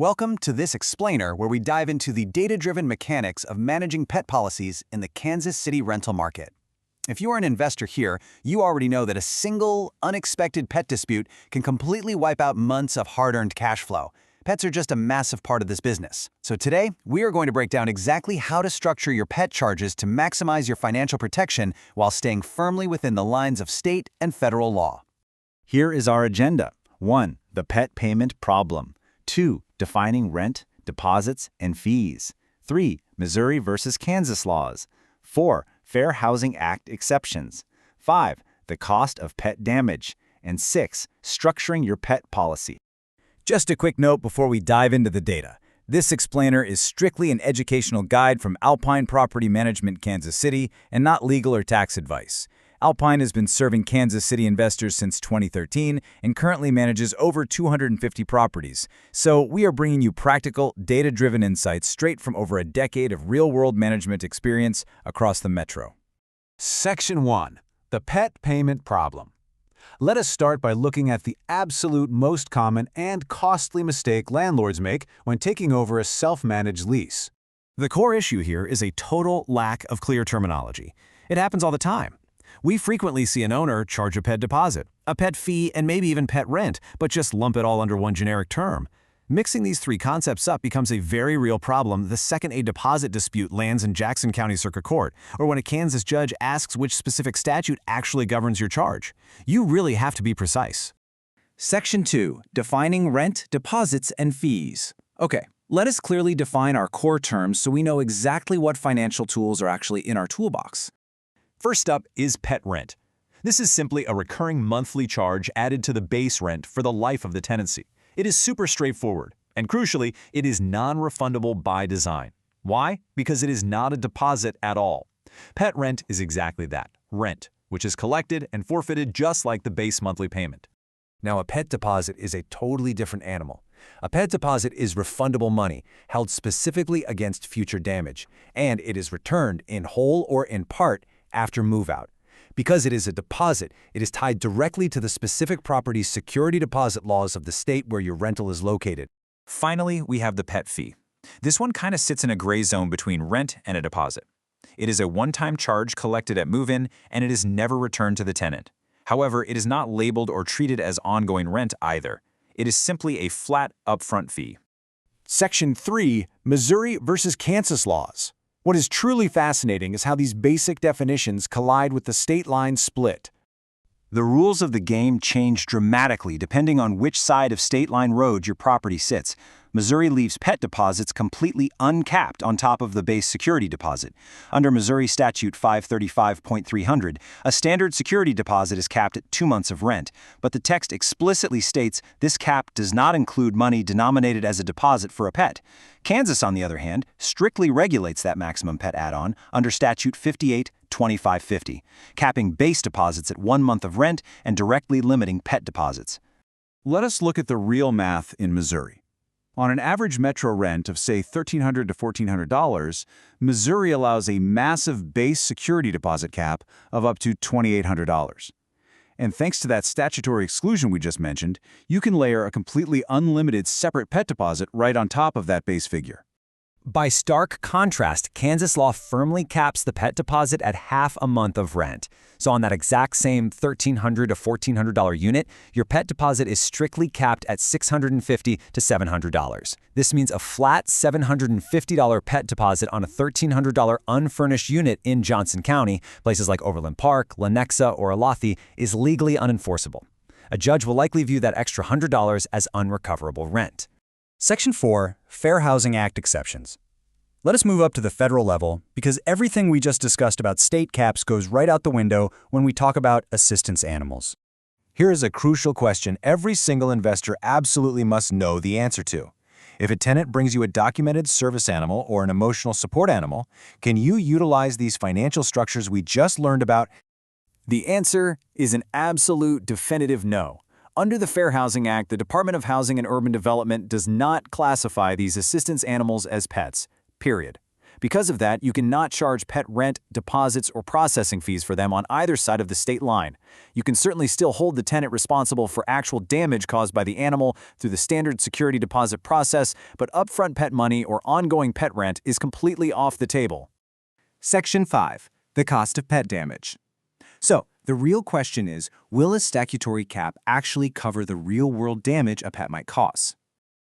Welcome to this explainer where we dive into the data-driven mechanics of managing pet policies in the Kansas City rental market. If you are an investor here, you already know that a single, unexpected pet dispute can completely wipe out months of hard-earned cash flow. Pets are just a massive part of this business. So today, we are going to break down exactly how to structure your pet charges to maximize your financial protection while staying firmly within the lines of state and federal law. Here is our agenda. 1. The pet payment problem. 2. Defining rent, deposits, and fees. 3. Missouri versus Kansas laws. 4. Fair Housing Act exceptions. 5. The cost of pet damage. And 6. Structuring your pet policy. Just a quick note before we dive into the data. This explainer is strictly an educational guide from Alpine Property Management, Kansas City, and not legal or tax advice. Alpine has been serving Kansas City investors since 2013 and currently manages over 250 properties. So we are bringing you practical, data-driven insights straight from over a decade of real-world management experience across the metro. Section 1. The pet payment problem. Let us start by looking at the absolute most common and costly mistake landlords make when taking over a self-managed lease. The core issue here is a total lack of clear terminology. It happens all the time. We frequently see an owner charge a pet deposit, a pet fee, and maybe even pet rent, but just lump it all under one generic term. Mixing these three concepts up becomes a very real problem the second a deposit dispute lands in Jackson County Circuit Court, or when a Kansas judge asks which specific statute actually governs your charge. You really have to be precise. Section 2. Defining rent, deposits, and fees. Okay, let us clearly define our core terms so we know exactly what financial tools are actually in our toolbox. First up is pet rent. This is simply a recurring monthly charge added to the base rent for the life of the tenancy. It is super straightforward, and crucially, it is non-refundable by design. Why? Because it is not a deposit at all. Pet rent is exactly that, rent, which is collected and forfeited just like the base monthly payment. Now, a pet deposit is a totally different animal. A pet deposit is refundable money held specifically against future damage, and it is returned in whole or in part after move-out. Because it is a deposit, it is tied directly to the specific property's security deposit laws of the state where your rental is located. Finally, we have the pet fee. This one kind of sits in a gray zone between rent and a deposit. It is a one-time charge collected at move-in, and it is never returned to the tenant. However, it is not labeled or treated as ongoing rent either. It is simply a flat upfront fee. Section 3. Missouri versus Kansas laws. What is truly fascinating is how these basic definitions collide with the state line split. The rules of the game change dramatically depending on which side of state line road your property sits. Missouri leaves pet deposits completely uncapped on top of the base security deposit. Under Missouri Statute 535.300, a standard security deposit is capped at 2 months of rent, but the text explicitly states this cap does not include money denominated as a deposit for a pet. Kansas, on the other hand, strictly regulates that maximum pet add-on under Statute 58.2550, capping base deposits at 1 month of rent and directly limiting pet deposits. Let us look at the real math in Missouri. On an average metro rent of, say, $1,300 to $1,400, Missouri allows a massive base security deposit cap of up to $2,800. And thanks to that statutory exclusion we just mentioned, you can layer a completely unlimited separate pet deposit right on top of that base figure. By stark contrast, Kansas law firmly caps the pet deposit at half a month of rent. So on that exact same $1,300 to $1,400 unit, your pet deposit is strictly capped at $650 to $700. This means a flat $750 pet deposit on a $1,300 unfurnished unit in Johnson County, places like Overland Park, Lenexa, or Olathe, is legally unenforceable. A judge will likely view that extra $100 as unrecoverable rent. Section 4. Fair Housing Act exceptions. Let us move up to the federal level because everything we just discussed about state caps goes right out the window when we talk about assistance animals. Here is a crucial question every single investor absolutely must know the answer to. If a tenant brings you a documented service animal or an emotional support animal, can you utilize these financial structures we just learned about? The answer is an absolute definitive no. Under the Fair Housing Act, the Department of Housing and Urban Development does not classify these assistance animals as pets, period. Because of that, you cannot charge pet rent, deposits, or processing fees for them on either side of the state line. You can certainly still hold the tenant responsible for actual damage caused by the animal through the standard security deposit process, but upfront pet money or ongoing pet rent is completely off the table. Section 5. The cost of pet damage. So, the real question is, will a statutory cap actually cover the real-world damage a pet might cause?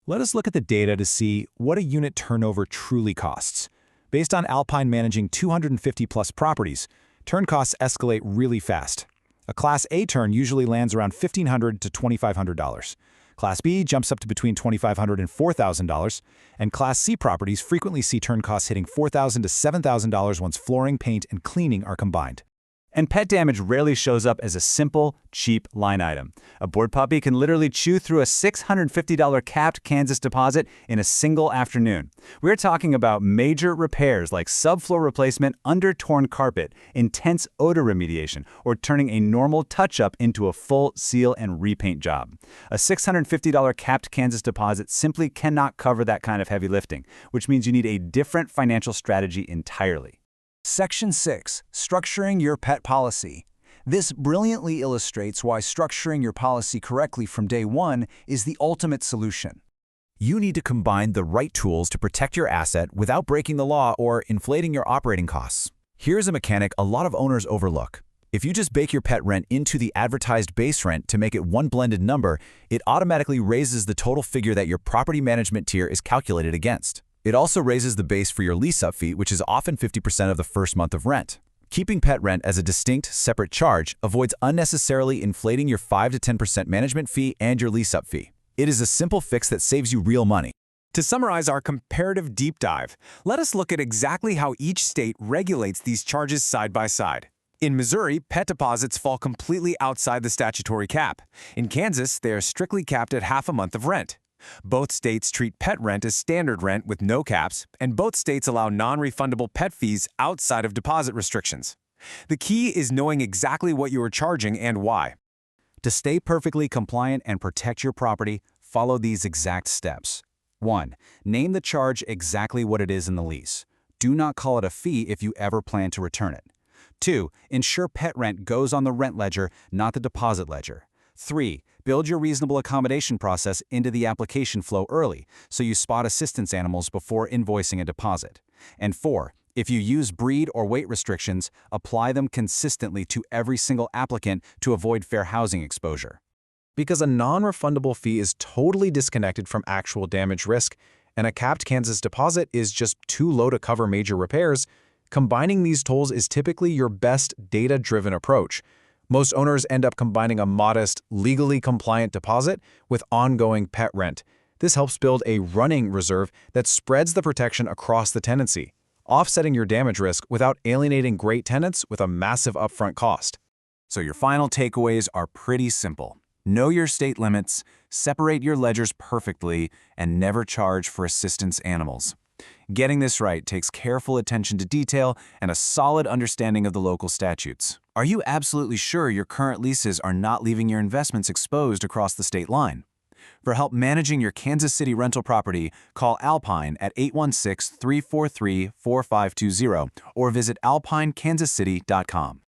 Let us look at the data to see what a unit turnover truly costs. Based on Alpine managing 250-plus properties, turn costs escalate really fast. A Class A turn usually lands around $1,500 to $2,500. Class B jumps up to between $2,500 and $4,000, and Class C properties frequently see turn costs hitting $4,000 to $7,000 once flooring, paint, and cleaning are combined. And pet damage rarely shows up as a simple, cheap line item. A bored puppy can literally chew through a $650 capped Kansas deposit in a single afternoon. We're talking about major repairs like subfloor replacement under torn carpet, intense odor remediation, or turning a normal touch-up into a full seal and repaint job. A $650 capped Kansas deposit simply cannot cover that kind of heavy lifting, which means you need a different financial strategy entirely. Section 6. Structuring your pet policy. This brilliantly illustrates why structuring your policy correctly from day one is the ultimate solution. You need to combine the right tools to protect your asset without breaking the law or inflating your operating costs. Here's a mechanic a lot of owners overlook. If you just bake your pet rent into the advertised base rent to make it one blended number, it automatically raises the total figure that your property management tier is calculated against. It also raises the base for your lease-up fee, which is often 50% of the first month of rent. Keeping pet rent as a distinct, separate charge avoids unnecessarily inflating your 5 to 10% management fee and your lease-up fee. It is a simple fix that saves you real money. To summarize our comparative deep dive, let us look at exactly how each state regulates these charges side by side. In Missouri, pet deposits fall completely outside the statutory cap. In Kansas, they are strictly capped at half a month of rent. Both states treat pet rent as standard rent with no caps, and both states allow non-refundable pet fees outside of deposit restrictions. The key is knowing exactly what you are charging and why. To stay perfectly compliant and protect your property, follow these exact steps. 1. Name the charge exactly what it is in the lease. Do not call it a fee if you ever plan to return it. 2. Ensure pet rent goes on the rent ledger, not the deposit ledger. 3. Build your reasonable accommodation process into the application flow early, so you spot assistance animals before invoicing a deposit. And 4. If you use breed or weight restrictions, apply them consistently to every single applicant to avoid fair housing exposure. Because a non-refundable fee is totally disconnected from actual damage risk, and a capped Kansas deposit is just too low to cover major repairs, combining these tools is typically your best data-driven approach. Most owners end up combining a modest, legally compliant deposit with ongoing pet rent. This helps build a running reserve that spreads the protection across the tenancy, offsetting your damage risk without alienating great tenants with a massive upfront cost. So your final takeaways are pretty simple. Know your state limits, separate your ledgers perfectly, and never charge for assistance animals. Getting this right takes careful attention to detail and a solid understanding of the local statutes. Are you absolutely sure your current leases are not leaving your investments exposed across the state line? For help managing your Kansas City rental property, call Alpine at 816-343-4520 or visit alpinekansascity.com.